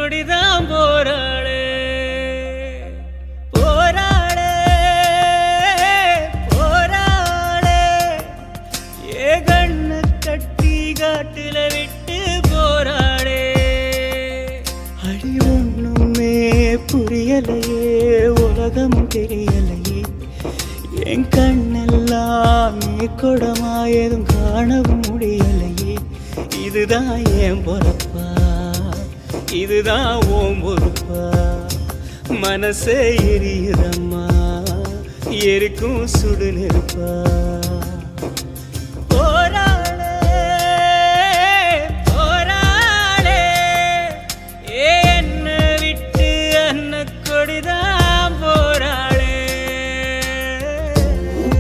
குடிதான் போராளே போராளே போராளே ஏ கண்ண கட்டி காட்டுல விட்டு போராளே அடி ஒண்ணுமே புரியலையே உலகம் தெரியலையே என் கண்ணெல்லாம் நீ கொடமாயதும் காணவும் முடியலையே இதுதான் ஏன் பொறப்பா இதுதான் ஓம் பொறுப்பா மனசே எரியுதம்மா எரிக்கும் சுடு நெருப்பா